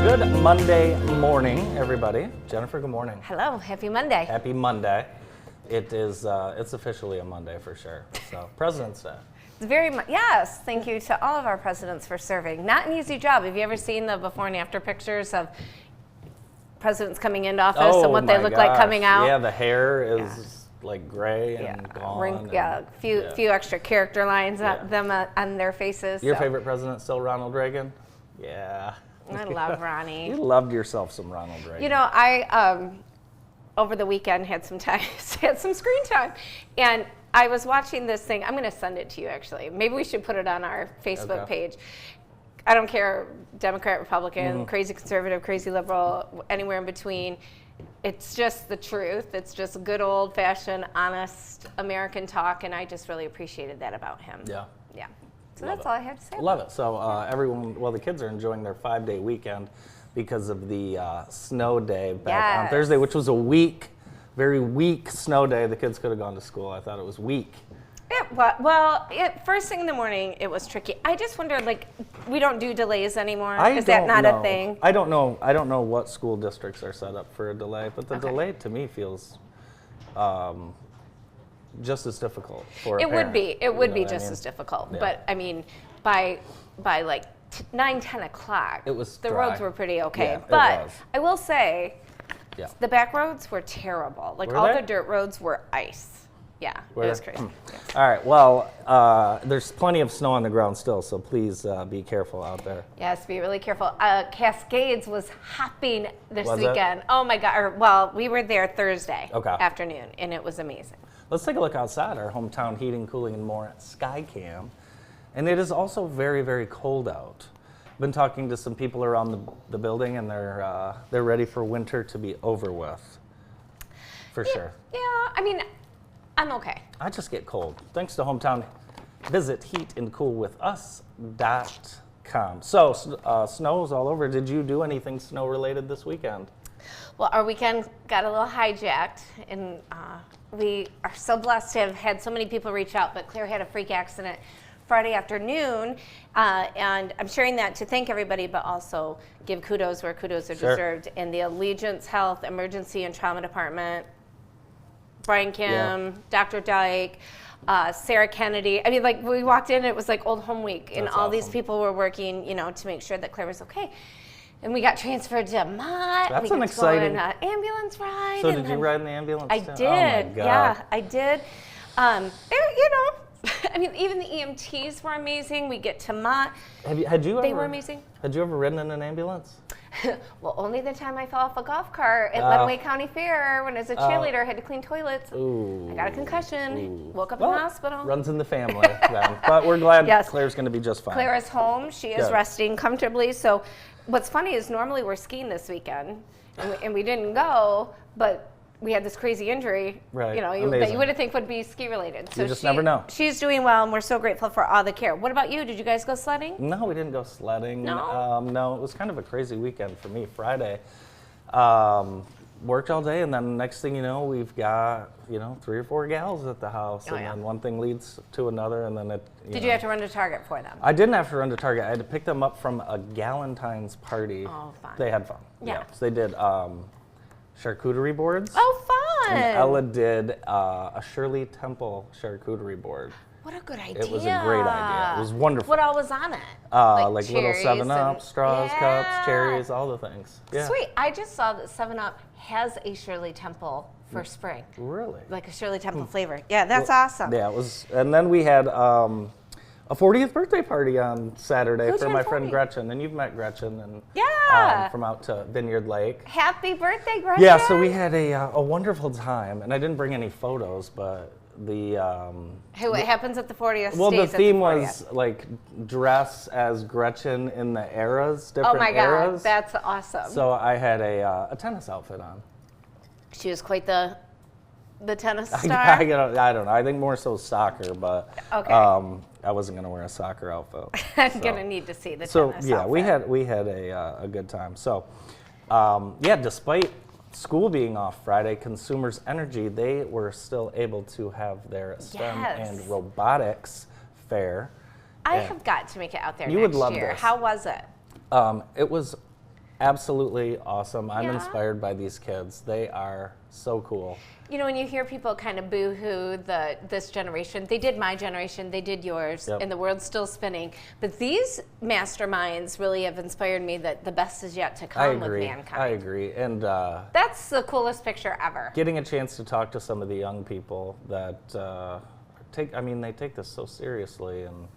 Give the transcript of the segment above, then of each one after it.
Good Monday morning, everybody. Jennifer, good morning. Hello, happy Monday. Happy Monday. It is, it's officially a Monday for sure. So, President's Day. It's yes, thank you to all of our presidents for serving. Not an easy job. Have you ever seen the before and after pictures of presidents coming into office and what they look like coming out? Yeah, the hair is like gray and gone. Few extra character lines on their faces. Your favorite president still Ronald Reagan? Yeah. I love Ronnie. You loved yourself some Ronald Reagan. You know, I over the weekend had some time, had some screen time, and I was watching this thing. I'm going to send it to you, actually. Maybe we should put it on our Facebook page. I don't care, Democrat, Republican, crazy conservative, crazy liberal, anywhere in between. It's just the truth. It's just good old-fashioned, honest American talk, and I just really appreciated that about him. Yeah. Yeah. So that's all I have to say. Love it. So the kids are enjoying their 5-day weekend because of the snow day back on Thursday, which was a very weak snow day. The kids could have gone to school. I thought it was weak. First thing in the morning, it was tricky. I just wondered, we don't do delays anymore. Is that not a thing? I don't know what school districts are set up for a delay, but the delay to me feels just as difficult for a parent. It would be just as difficult. Yeah. But I mean, by 9, 10 o'clock, the roads were pretty okay. Yeah, but I will say, the back roads were terrible. The dirt roads were ice. Yeah, it was crazy. All right, well, there's plenty of snow on the ground still, so please be careful out there. Yes, be really careful. Cascades was hopping this weekend. Oh my God, we were there Thursday afternoon, and it was amazing. Let's take a look outside our hometown heating, cooling, and more Skycam. And it is also very, very cold out. I've been talking to some people around the building, and they're ready for winter to be over with, for sure. Yeah, I mean, I'm okay. I just get cold. Thanks to Hometown. Visit heatandcoolwithus.com. So, snow is all over. Did you do anything snow-related this weekend? Well, our weekend got a little hijacked, and we are so blessed to have had so many people reach out, but Claire had a freak accident Friday afternoon, and I'm sharing that to thank everybody, but also give kudos where kudos are deserved. In the Allegiance Health Emergency and Trauma Department, Brian Kim, Dr. Dyke, Sarah Kennedy. I mean, we walked in, and it was like Old Home Week, and all these people were working, to make sure that Claire was okay. And we got transferred to Mott. That's an exciting ambulance ride. So did you ride in the ambulance? I did. Oh my God. Yeah, I did. I mean, even the EMTs were amazing. We get to Mott. They were amazing. Had you ever ridden in an ambulance? Well, only the time I fell off a golf cart at Lenawee County Fair when I was a cheerleader, had to clean toilets. I got a concussion. Woke up in the hospital. Runs in the family then. But we're glad Claire's going to be just fine. Claire is home. She is resting comfortably. So what's funny is normally we're skiing this weekend, and we didn't go, but we had this crazy injury, that you wouldn't think would be ski related. So you just never know. She's doing well, and we're so grateful for all the care. What about you? Did you guys go sledding? No, we didn't go sledding. No? No, it was kind of a crazy weekend for me. Friday, worked all day, and then next thing you know, we've got 3 or 4 gals at the house, then one thing leads to another, and then it. Did you have to run to Target for them? I didn't have to run to Target. I had to pick them up from a Galentine's party. Oh, fun. They had fun. Yeah. So they did charcuterie boards. Oh, fun! And Ella did a Shirley Temple charcuterie board. What a good idea. It was a great idea. It was wonderful. What all was on it? Like little 7-Up, straws, cups, cherries, all the things. Yeah. Sweet. I just saw that 7-Up has a Shirley Temple for spring. Really? Like a Shirley Temple flavor. Yeah, that's awesome. Yeah, it was. And then we had a 40th birthday party on Saturday for my friend Gretchen, and you've met Gretchen, and from out to Vineyard Lake. Happy birthday, Gretchen! Yeah, so we had a wonderful time, and I didn't bring any photos, but what happens at the 40th? Well, the theme was dress as Gretchen in the eras, different eras. Oh my God, that's awesome! So I had a tennis outfit on. She was quite the tennis star. I don't know. I think more so soccer, but I wasn't going to wear a soccer outfit. I'm going to need to see the tennis outfit. So yeah, we had a good time. So despite school being off Friday, Consumers Energy, they were still able to have their STEM and robotics fair. I have got to make it out there you would love year. this. How was it? It was absolutely awesome. I'm Yeah. inspired by these kids. They are so cool. You know, when you hear people kind of boo-hoo this generation, they did my generation, they did yours, Yep. and the world's still spinning. But these masterminds really have inspired me that the best is yet to I come with agree. mankind. I agree. And That's the coolest picture ever. getting a chance to talk to some of the young people that they take this so seriously, and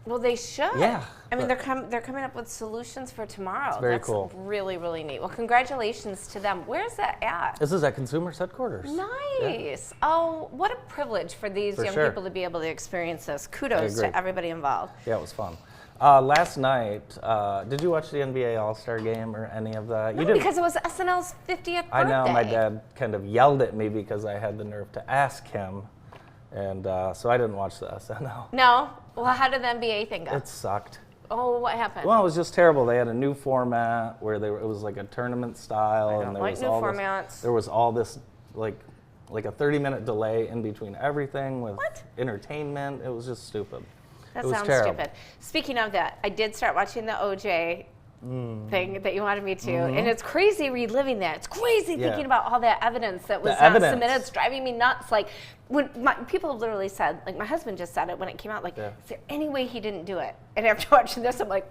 Well, they should. Yeah, I mean, but- they're coming up with solutions for tomorrow. very That's cool. really, really neat. Well, congratulations to them. Where's that at? this is at Consumers Headquarters. Nice. Oh, what a privilege for these For young sure. people to be able to experience this. Kudos agree. to everybody involved. Yeah, it was fun. Last night, did you watch the NBA All-Star Game or any of that? No, You didn't. because it was SNL's 50th birthday. I know my dad kind of yelled at me because I had the nerve to ask him, and so I didn't watch the SNL. No? Well, how did the NBA thing go? It sucked. Oh, what happened? Well, it was just terrible. They had a new format where it was like a tournament style, don't and there like was new all formats. this. There was all this like a 30-minute delay in between everything with What? entertainment. It was just stupid. That it was sounds terrible. stupid. Speaking of that, I did start watching the OJ thing that you wanted me to, and it's crazy reliving that. It's crazy Mm-hmm. Yeah. thinking about all that evidence that was evidence. submitted. It's driving me nuts. Like when people have literally said, like my husband just said it when it came out. Like, Yeah. is there any way he didn't do it? And after watching this, I'm like,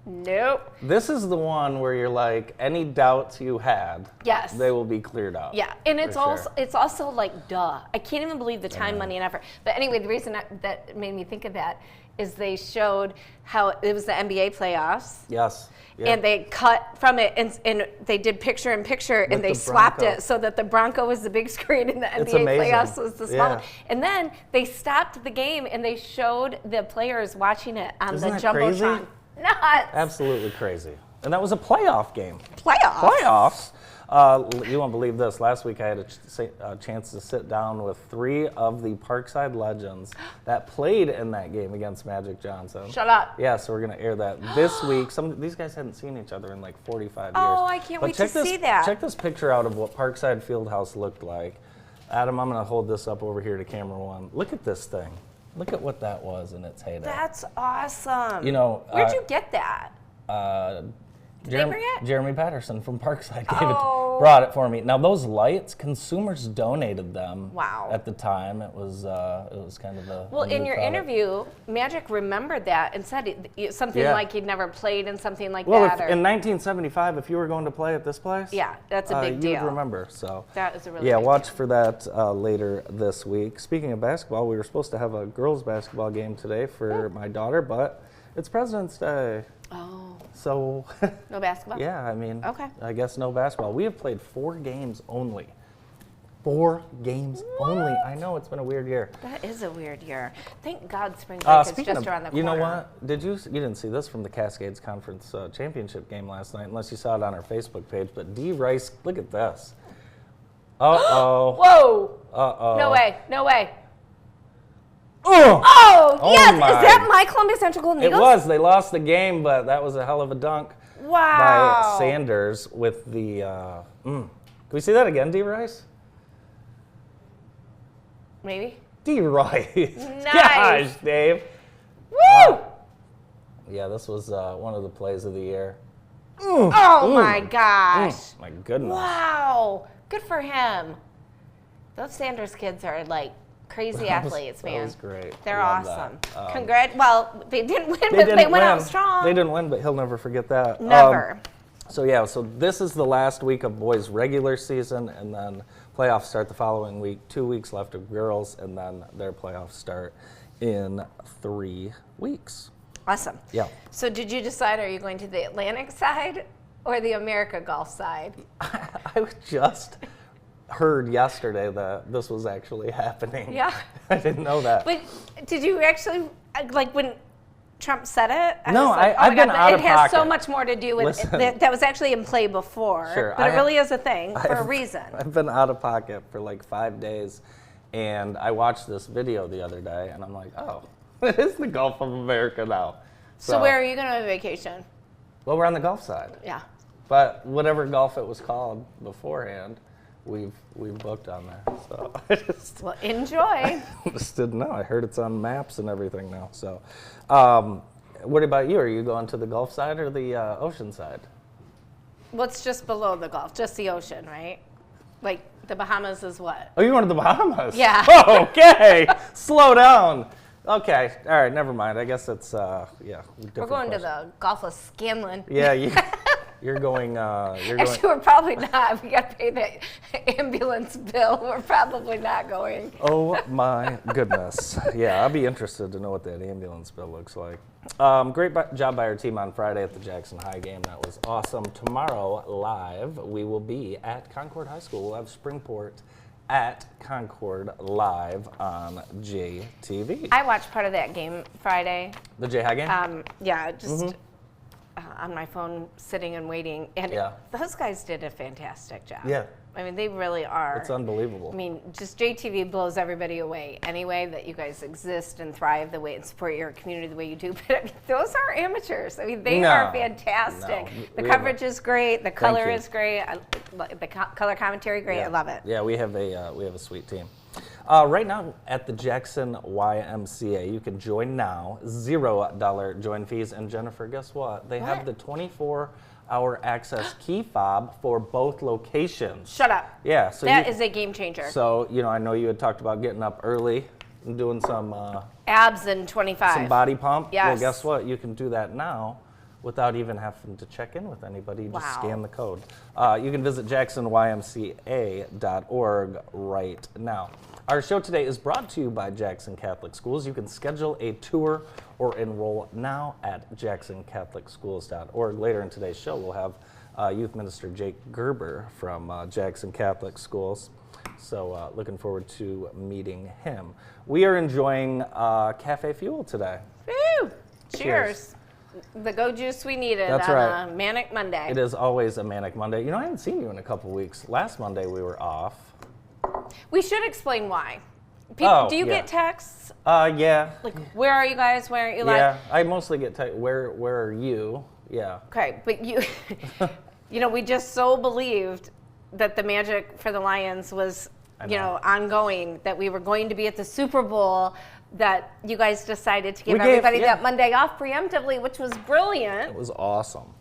nope. This is the one where you're like, any doubts you had, Yes. they will be cleared up. Yeah, and it's for sure. also like duh. I can't even believe the time, money, and effort. But anyway, the reason that made me think of that is they showed how it was the NBA playoffs. Yes. Yeah. And they cut from it, and they did picture in picture, and With they the swapped Bronco. it so that the Bronco was the big screen and the It's NBA amazing. playoffs was the small one. Yeah. And then they stopped the game and they showed the players watching it on Isn't the that crazy? jumbotron. Nuts. Absolutely crazy. And that was a playoff game. Playoffs. Playoffs. You won't believe this. Last week I had a chance to sit down with 3 of the Parkside legends that played in that game against Magic Johnson. Shut up. Yeah, so we're going to air that this week. These guys hadn't seen each other in like 45 years. Oh, I can't wait to check this, see that. Check this picture out of what Parkside Fieldhouse looked like. Adam, I'm going to hold this up over here to camera 1. Look at this thing. Look at what that was in its heyday. That's awesome. You know, Where'd you get that? they bring it? Jeremy Patterson from Parkside Oh. brought it for me. Now those lights, consumers donated them. Wow. At the time, it was kind of a Well, a new in your product. interview, Magic remembered that and said something Yeah. like he'd never played in something like Well, that. in 1975, if you were going to play at this place, Yeah, that's a big you deal. would remember. So That is a really yeah, big watch deal. for that later this week. Speaking of basketball, we were supposed to have a girls' basketball game today for my daughter, but it's President's Day, Oh, so no basketball? yeah, I mean, Okay. I guess no basketball. We have played 4 games only. 4 games only. I know it's been a weird year. That is a weird year. Thank God spring break is Speaking just of, around the corner. you know what? You didn't see this from the Cascades Conference Championship game last night, unless you saw it on our Facebook page. But D. Rice, look at this. Uh-oh. Whoa! Uh-oh. No way, no way. Oh! Oh, Oh yes! my. Is that my Columbia Central Golden It Eagles? was. They lost the game, but that was a hell of a dunk Wow. by Sanders with the. Can we see that again, D. Rice? Maybe. D. Rice. Nice. Gosh, Dave. Woo! Yeah, this was one of the plays of the year. Oh my gosh. My goodness. Wow. Good for him. Those Sanders kids are like crazy That was- athletes, that man. was great. They're Love awesome. that. Well, they didn't win, but they went out strong. They didn't win, but he'll never forget that. Never. So this is the last week of boys' regular season, and then playoffs start the following week. 2 weeks left of girls, and then their playoffs start in 3 weeks. Awesome. Yeah. So did you decide, are you going to the Atlantic side or the America Golf side? I just heard yesterday that this was actually happening. Yeah. I didn't know that. But did you actually, like when Trump said it? No, was like, I've been out It of has so pocket. much more to do with Listen. that was actually in play before. Sure, But it really is a thing for a I've- reason. I've been out of pocket for like 5 days, and I watched this video the other day, and I'm like, oh, it is the Gulf of America now. So where are you going on vacation? Well, we're on the Gulf side, Yeah. but whatever Gulf it was called beforehand, we've booked on there. So I Well, enjoy. just didn't know. I heard it's on maps and everything now. So, what about you? Are you going to the Gulf side or the ocean side? What's just below the Gulf? Just the ocean, right? Like the Bahamas is what? Oh, you're going to the Bahamas? Yeah. Oh, okay. Slow down. Okay. All right. Never mind. I guess it's yeah. We're going to the Gulf of Scanlon. Yeah. You're going. Actually, we're probably not. We got to pay the ambulance bill. We're probably not going. Oh my goodness. Yeah, I'll be interested to know what that ambulance bill looks like. Great job by our team on Friday at the Jackson High game. That was awesome. Tomorrow, live, we will be at Concord High School. We'll have Springport at Concord live on JTV. I watched part of that game Friday. The J High game? Yeah, just on my phone, sitting and waiting. And Yeah. those guys did a fantastic job. Yeah. I mean, they really are. It's unbelievable. I mean, just JTV blows everybody away anyway, that you guys exist and thrive the way and support your community the way you do. But I mean, those are amateurs. I mean, they are fantastic. No. The coverage is great. The color you. is great. The color commentary, great. Yeah. I love it. Yeah, we have a sweet team. Right now at the Jackson YMCA, you can join now. $0 join fees. And Jennifer, guess what? They have the 24-hour access key fob for both locations. Shut up. Yeah. So That is a game changer. So I know you had talked about getting up early and doing some Abs and 25. some body pump. Yes. Well, guess what? You can do that now without even having to check in with anybody. You just Wow. scan the code. You can visit jacksonymca.org right now. Our show today is brought to you by Jackson Catholic Schools. You can schedule a tour or enroll now at jacksoncatholicschools.org. Later in today's show, we'll have Youth Minister Jake Gerber from Jackson Catholic Schools. So looking forward to meeting him. We are enjoying Cafe Fuel today. Woo! Cheers. The go juice we needed That's on right. a manic Monday. It is always a manic Monday. I haven't seen you in a couple weeks. Last Monday we were off. We should explain why. People, do you get texts? Yeah. Like, where are you guys? Where are you? Yeah, I mostly get where are you? Yeah. Okay, but you, we just so believed that the magic for the Lions was, ongoing, that we were going to be at the Super Bowl, that you guys decided to give everybody that Monday off preemptively, which was brilliant. It was awesome.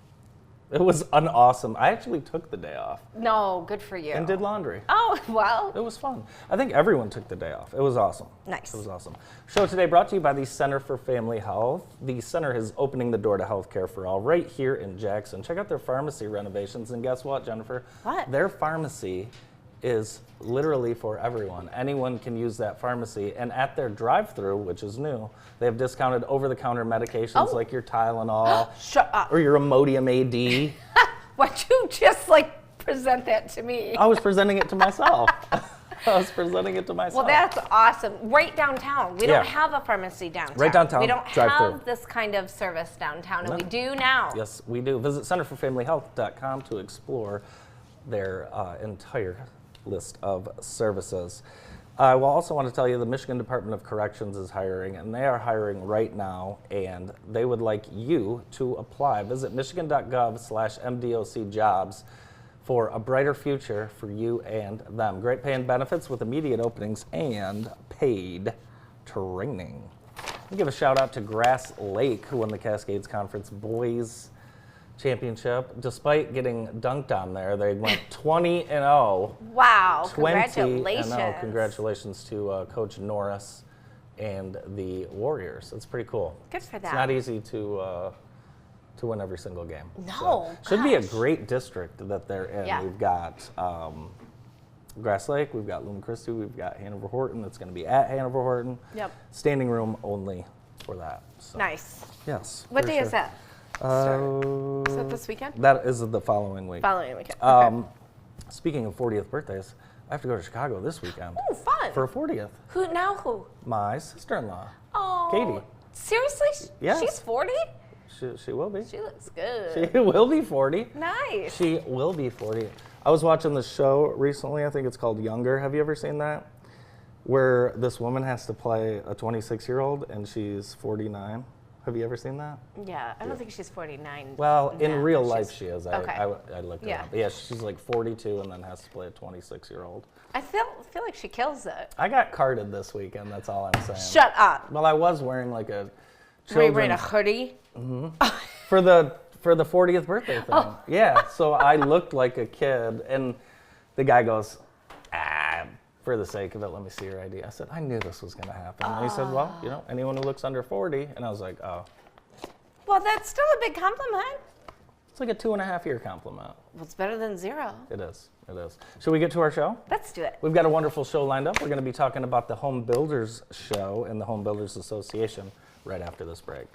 It was awesome. I actually took the day off. No, good for you. And did laundry. Oh, well. It was fun. I think everyone took the day off. It was awesome. Nice. It was awesome. Show today brought to you by the Center for Family Health. The center is opening the door to healthcare for all right here in Jackson. Check out their pharmacy renovations. And guess what, Jennifer? What? Their pharmacy is literally for everyone. Anyone can use that pharmacy. And at their drive-through, which is new, they have discounted over-the-counter medications like your Tylenol Shut up. or your Imodium AD. Why'd you just present that to me? I was presenting it to myself. Well, that's awesome. Right downtown. We don't have a pharmacy downtown. Right downtown. We don't drive have through. this kind of service downtown, and No. we do now. Yes, we do. Visit centerforfamilyhealth.com to explore their entire list of services. I will also want to tell you the Michigan Department of Corrections is hiring, and they are hiring right now, and they would like you to apply. Visit michigan.gov/MDOC jobs for a brighter future for you and them. Great pay and benefits with immediate openings and paid training. I'll give a shout out to Grass Lake, who won the Cascades Conference Boys Championship. Despite getting dunked on there, they went 20-0. Wow, 20-0. congratulations. Congratulations to Coach Norris and the Warriors. It's pretty cool. Good for them. It's not easy to win every single game. No, Should be a gosh. great district that they're in. Yeah. We've got Grass Lake, we've got Luma Christi, we've got Hanover Horton. That's going to be at Hanover Horton. Yep. Standing room only for that. So, Nice. yes. What for day is sure. that? Is that this weekend? That is the following week. Following weekend. Okay. Speaking of 40th birthdays, I have to go to Chicago this weekend. Oh, fun. For a 40th. Who? My sister-in-law. Oh. Katie. Seriously? Yes. She's 40? She will be. She looks good. She will be 40. Nice. She will be 40. I was watching the show recently. I think it's called Younger. Have you ever seen that? Where this woman has to play a 26-year-old and she's 49. Have you ever seen that? Yeah, I don't think she's 49. Well, in now, real but life she's- she is. Okay. I looked it Yeah. up. Yeah, she's like 42 and then has to play a 26-year-old. I feel like she kills it. I got carded this weekend. That's all I'm saying. Shut up. Well, I was wearing like a Were you wearing children's a hoodie? for For the 40th birthday thing. Oh. Yeah, so I looked like a kid, and the guy goes, for the sake of it, let me see your ID. I said, I knew this was going to happen. And he said, well, you know, anyone who looks under 40. And I was like, oh. Well, that's still a big compliment. It's like a 2.5-year compliment. Well, it's better than 0. It is. It is. Should we get to our show? Let's do it. We've got a wonderful show lined up. We're going to be talking about the Home Builders Show and the Home Builders Association right after this break.